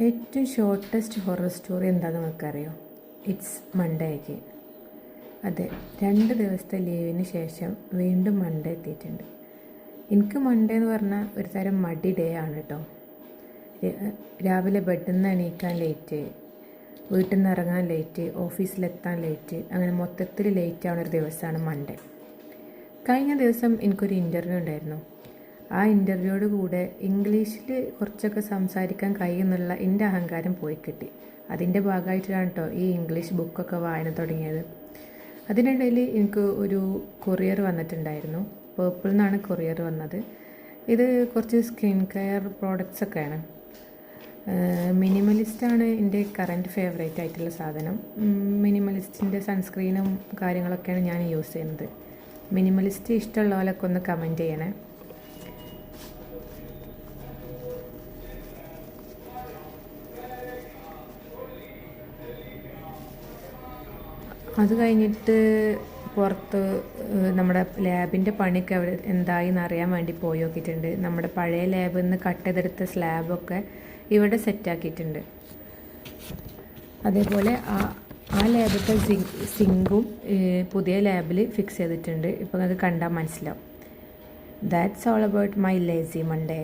ഏറ്റവും shortest horror story എന്താണെന്ന് നിങ്ങൾക്കറിയോ? It's Monday again. അതെ, 2 ദിവസത്തെ ലീവിന് ശേഷം വീണ്ടും മൺഡേ എത്തിയിട്ടുണ്ട്. എനിക്ക് മൺഡേ എന്ന് പറഞ്ഞാൽ ഒരു തരം മടി ഡേ ആണ് കേട്ടോ. രാവിലെ ബെഡിൽ നിന്ന് എണീക്കാൻ ലേറ്റ്, വീട്ടിൽ നിന്ന് ഇറങ്ങാൻ ലേറ്റ്, ഓഫീസിലെത്താൻ ലേറ്റ്, അങ്ങനെ മൊത്തത്തിൽ ലേറ്റ് ആവുന്ന ഒരു ദിവസമാണ് മൺഡേ. കഴിഞ്ഞ ദിവസം എനിക്കൊരു ഇൻ്റർവ്യൂ ഉണ്ടായിരുന്നു. ആ ഇൻ്റർവ്യൂയോട് കൂടെ ഇംഗ്ലീഷിൽ കുറച്ചൊക്കെ സംസാരിക്കാൻ കഴിയുന്നുള്ള എൻ്റെ അഹങ്കാരം പോയി കിട്ടി. അതിൻ്റെ ഭാഗമായിട്ടാണ് കേട്ടോ ഈ ഇംഗ്ലീഷ് ബുക്കൊക്കെ വായന തുടങ്ങിയത്. അതിനിടയിൽ എനിക്ക് ഒരു കൊറിയർ വന്നിട്ടുണ്ടായിരുന്നു. പേർപ്പിൾ നിന്നാണ് കൊറിയർ വന്നത്. ഇത് കുറച്ച് സ്കിൻ കെയർ പ്രോഡക്റ്റ്സ് ഒക്കെയാണ്. മിനിമലിസ്റ്റാണ് എൻ്റെ കറൻറ്റ് ഫേവറേറ്റ് ആയിട്ടുള്ള സാധനം. മിനിമലിസ്റ്റിൻ്റെ സൺസ്ക്രീനും കാര്യങ്ങളൊക്കെയാണ് ഞാൻ യൂസ് ചെയ്യുന്നത്. മിനിമലിസ്റ്റ് ഇഷ്ടമുള്ള പോലൊക്കെ ഒന്ന് കമൻറ്റ് ചെയ്യണേ. അത് കഴിഞ്ഞിട്ട് പുറത്ത് നമ്മുടെ ലാബിൻ്റെ പണിയൊക്കെ അവിടെ എന്തായി എന്നറിയാൻ വേണ്ടി പോയി നോക്കിയിട്ടുണ്ട്. നമ്മുടെ പഴയ ലാബിൽ നിന്ന് കട്ട് ചെയ്തെടുത്ത സ്ലാബൊക്കെ ഇവിടെ സെറ്റാക്കിയിട്ടുണ്ട്. അതേപോലെ ആ ലാബിലത്തെ സിങ്കും പുതിയ ലാബിൽ ഫിക്സ് ചെയ്തിട്ടുണ്ട്. ഇപ്പം അത് കണ്ടാൽ മനസ്സിലാവും. That's all about my lazy Monday.